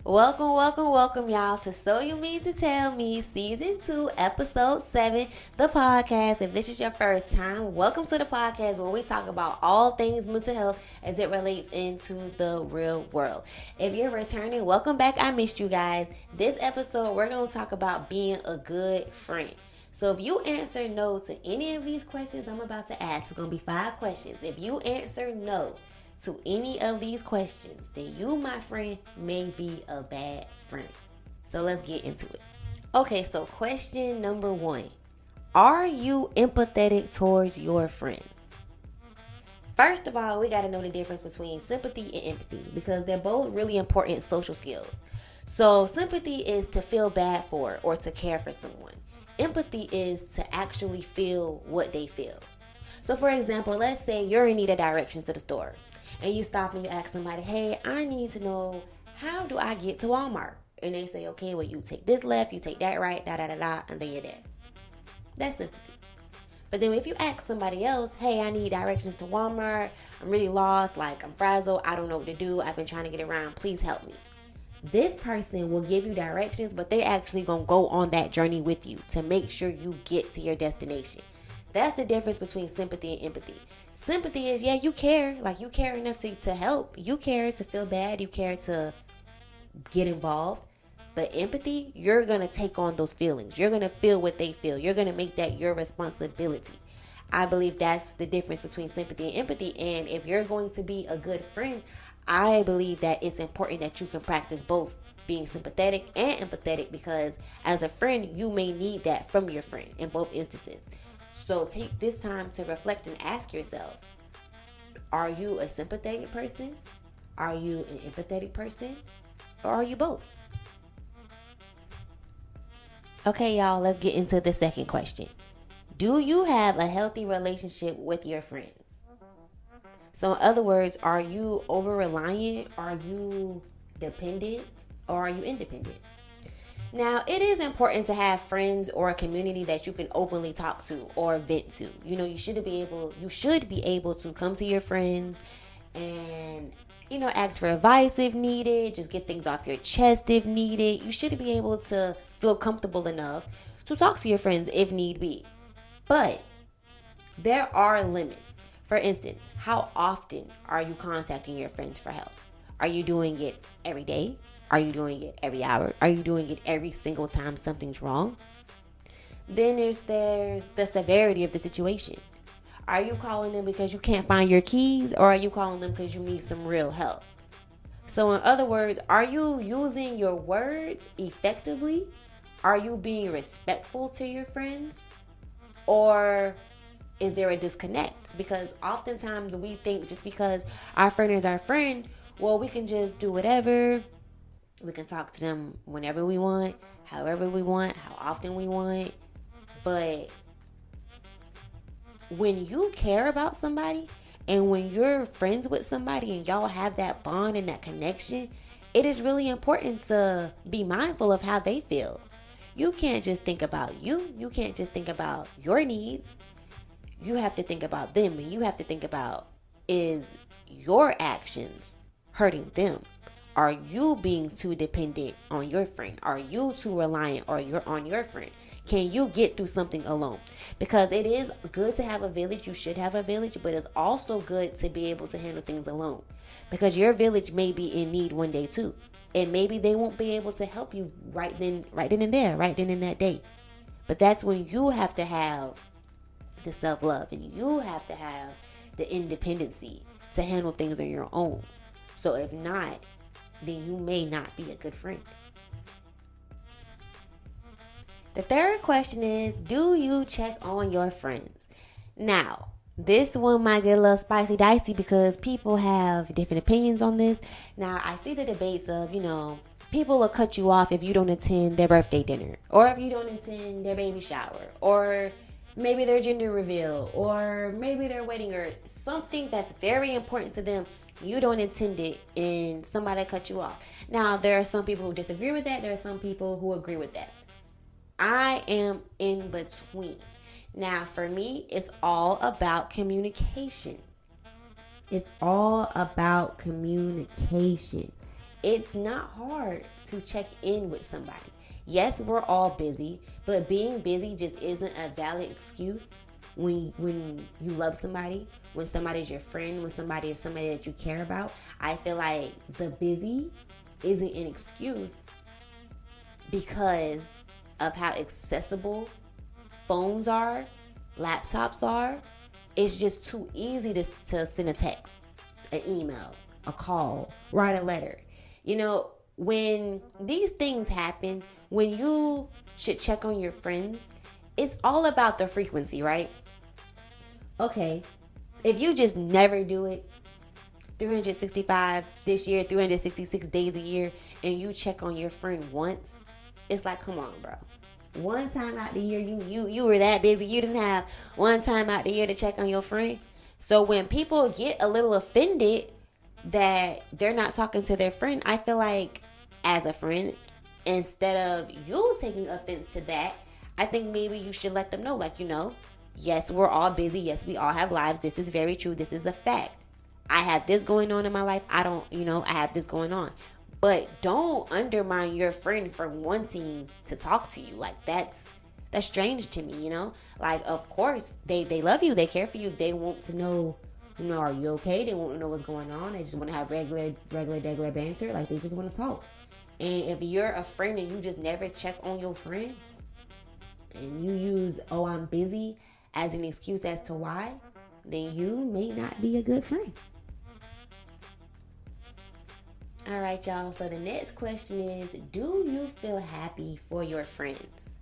Welcome, y'all, to So You Mean to Tell Me, Season 2, Episode 7, the podcast. If this is your first time, welcome to the podcast where we talk about all things mental health as it relates into the real world. If you're returning, welcome back. I missed you guys. This episode, we're going to talk about being a good friend. So if you answer no to any of these questions I'm about to ask, it's going to be 5 questions. If you answer no to any of these questions, then you, my friend, may be a bad friend. So let's get into it. Okay, so question number 1. Are you empathetic towards your friends? First of all, we got to know the difference between sympathy and empathy because they're both really important social skills. So sympathy is to feel bad for or to care for someone. Empathy is to actually feel what they feel. So for example, let's say you're in need of directions to the store. And you stop and you ask somebody, hey, I need to know, how do I get to Walmart? And they say, okay, well, you take this left, you take that right, and then you're there. That's sympathy. But then if you ask somebody else, hey, I need directions to Walmart, I'm really lost, like I'm frazzled, I don't know what to do, I've been trying to get around, please help me. This person will give you directions, but they actually gonna go on that journey with you to make sure you get to your destination. That's the difference between sympathy and empathy. Sympathy is, yeah, you care. Like, you care enough to help. You care to feel bad. You care to get involved. But empathy, you're going to take on those feelings. You're going to feel what they feel. You're going to make that your responsibility. I believe that's the difference between sympathy and empathy. And if you're going to be a good friend, I believe that it's important that you can practice both being sympathetic and empathetic, because as a friend, you may need that from your friend in both instances. So take this time to reflect and ask yourself, are you a sympathetic person? Are you an empathetic person? Or are you both? Okay, y'all, let's get into the second question. Do you have a healthy relationship with your friends? So in other words, are you over-reliant? Are you dependent? Or are you independent? Now, it is important to have friends or a community that you can openly talk to or vent to. You know, you should be able to come to your friends and, ask for advice if needed, just get things off your chest if needed. You should be able to feel comfortable enough to talk to your friends if need be. But there are limits. For instance, how often are you contacting your friends for help? Are you doing it every day? Are you doing it every hour? Are you doing it every single time something's wrong? Then there's the severity of the situation. Are you calling them because you can't find your keys, or are you calling them because you need some real help? So in other words, are you using your words effectively? Are you being respectful to your friends? Or is there a disconnect? Because oftentimes we think just because our friend is our friend, well, we can just do whatever. We can talk to them whenever we want, however we want, how often we want. But when you care about somebody and when you're friends with somebody and y'all have that bond and that connection, it is really important to be mindful of how they feel. You can't just think about you. You can't just think about your needs. You have to think about them, and you have to think about, is your actions hurting them? Are you being too dependent on your friend? Are you too reliant on your friend? Can you get through something alone? Because it is good to have a village. You should have a village, but it's also good to be able to handle things alone. Because your village may be in need one day too. And maybe they won't be able to help you right then in that day. But that's when you have to have the self-love and you have to have the independency to handle things on your own. So if not, then you may not be a good friend. The third question is, do you check on your friends? Now, this one might get a little spicy dicey because people have different opinions on this. Now, I see the debates of, people will cut you off if you don't attend their birthday dinner, or if you don't attend their baby shower, or maybe their gender reveal, or maybe their wedding, or something that's very important to them. You don't attend it and somebody cut you off. Now, there are some people who disagree with that. There are some people who agree with that. I am in between. Now, for me, it's all about communication. It's all about communication. It's not hard to check in with somebody. Yes, we're all busy, but being busy just isn't a valid excuse when you love somebody, when somebody's your friend, when somebody is somebody that you care about. I feel like the busy isn't an excuse because of how accessible phones are, laptops are. It's just too easy to send a text, an email, a call, write a letter. You know, when these things happen, when you should check on your friends, it's all about the frequency, right? Okay, if you just never do it, 365 this year, 366 days a year, and you check on your friend once, it's like, come on, bro. One time out the year, you were that busy, you didn't have one time out the year to check on your friend. So when people get a little offended that they're not talking to their friend, I feel like as a friend, instead of you taking offense to that, I think maybe you should let them know, like, yes, we're all busy. Yes, we all have lives. This is very true. This is a fact. I have this going on in my life. I have this going on. But don't undermine your friend for wanting to talk to you. Like, that's strange to me, Like, of course, they love you. They care for you. They want to know, are you okay? They want to know what's going on. They just want to have regular banter. Like, they just want to talk. And if you're a friend and you just never check on your friend and you use, oh, I'm busy as an excuse as to why, then you may not be a good friend. All right, y'all. So the next question is, do you feel happy for your friends?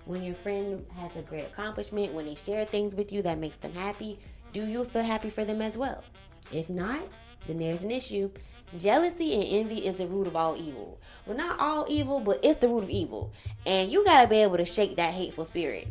When your friend has a great accomplishment, when they share things with you that makes them happy, do you feel happy for them as well? If not, then there's an issue. Jealousy and envy is the root of all evil. Well, not all evil, but it's the root of evil. And you got to be able to shake that hateful spirit.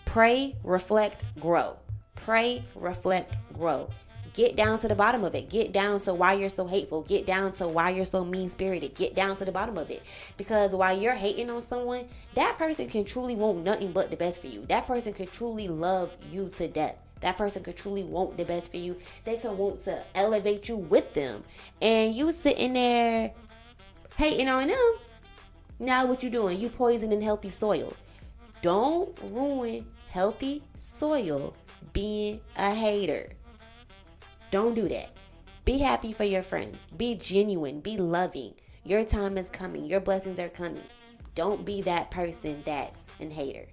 Pray, reflect, grow. Pray, reflect, grow. Get down to the bottom of it. Get down to why you're so hateful. Get down to why you're so mean-spirited. Get down to the bottom of it. Because while you're hating on someone, that person can truly want nothing but the best for you. That person could truly love you to death. That person could truly want the best for you. They could want to elevate you with them. And you sitting there hating on them. Now what you doing? You poisoning healthy soil. Don't ruin healthy soil being a hater. Don't do that. Be happy for your friends. Be genuine. Be loving. Your time is coming. Your blessings are coming. Don't be that person that's a hater.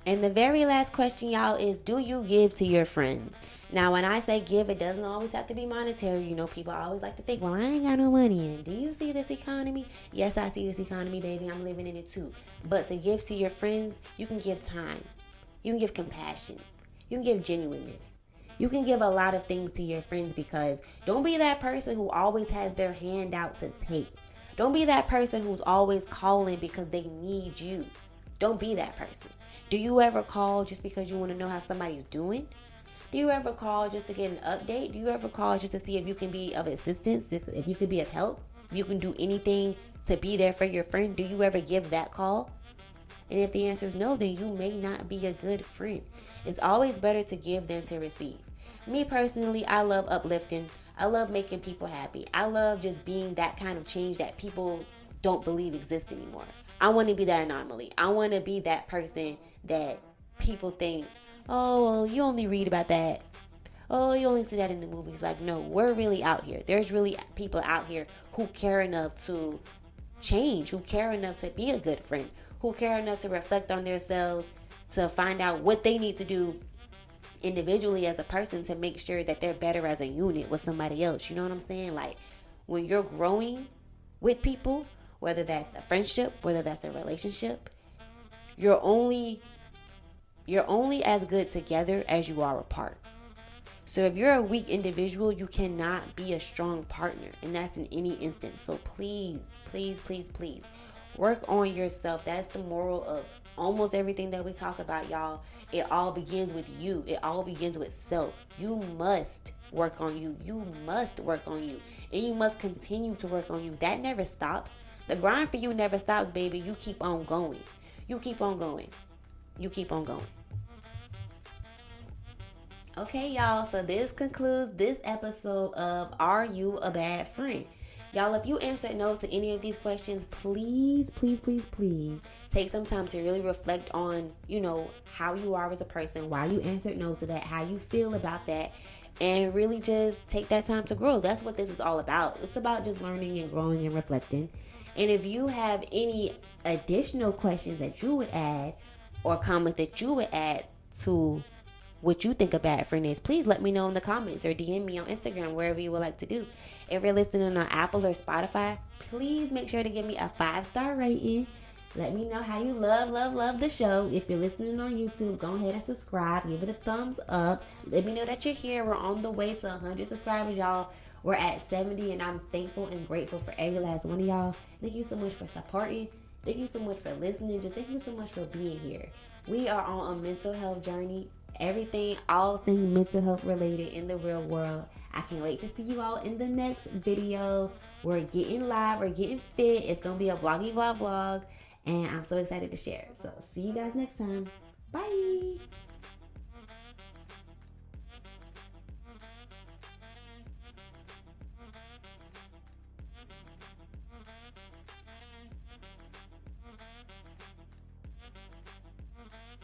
And the very last question, y'all, is, do you give to your friends? Now, when I say give, it doesn't always have to be monetary. People always like to think, well, I ain't got no money. And do you see this economy? Yes, I see this economy, baby. I'm living in it too. But to give to your friends, you can give time. You can give compassion. You can give genuineness. You can give a lot of things to your friends, because don't be that person who always has their hand out to take. Don't be that person who's always calling because they need you. Don't be that person. Do you ever call just because you want to know how somebody's doing? Do you ever call just to get an update? Do you ever call just to see if you can be of assistance, if you can be of help? If you can do anything to be there for your friend? Do you ever give that call? And if the answer is no, then you may not be a good friend. It's always better to give than to receive. Me personally, I love uplifting. I love making people happy. I love just being that kind of change that people don't believe exists anymore. I want to be that anomaly. I want to be that person that people think, oh, well, you only read about that. Oh, you only see that in the movies. Like, no, we're really out here. There's really people out here who care enough to change, who care enough to be a good friend, who care enough to reflect on themselves, to find out what they need to do individually as a person to make sure that they're better as a unit with somebody else. You know what I'm saying? Like, when you're growing with people, whether that's a friendship, whether that's a relationship, you're only as good together as you are apart. So if you're a weak individual, you cannot be a strong partner, and that's in any instance. So please, please, please, please work on yourself. That's the moral of almost everything that we talk about, y'all. It all begins with you. It all begins with self. You must work on you. You must work on you. And you must continue to work on you. That never stops. The grind for you never stops, baby. You keep on going. You keep on going. You keep on going. Okay, y'all. So this concludes this episode of Are You a Bad Friend? Y'all, if you answered no to any of these questions, please, please, please, please take some time to really reflect on, how you are as a person, why you answered no to that, how you feel about that, and really just take that time to grow. That's what this is all about. It's about just learning and growing and reflecting. And if you have any additional questions that you would add or comments that you would add to what you think a bad friend is, please let me know in the comments or DM me on Instagram, wherever you would like to do. If you're listening on Apple or Spotify, please make sure to give me a 5-star rating. Let me know how you love the show. If you're listening on YouTube, go ahead and subscribe. Give it a thumbs up. Let me know that you're here. We're on the way to 100 subscribers, y'all. We're at 70, and I'm thankful and grateful for every last one of y'all. Thank you so much for supporting. Thank you so much for listening. Just thank you so much for being here. We are on a mental health journey. Everything, all things mental health related in the real world. I can't wait to see you all in the next video. We're getting live. We're getting fit. It's going to be a vlog. And I'm so excited to share. So see you guys next time. Bye.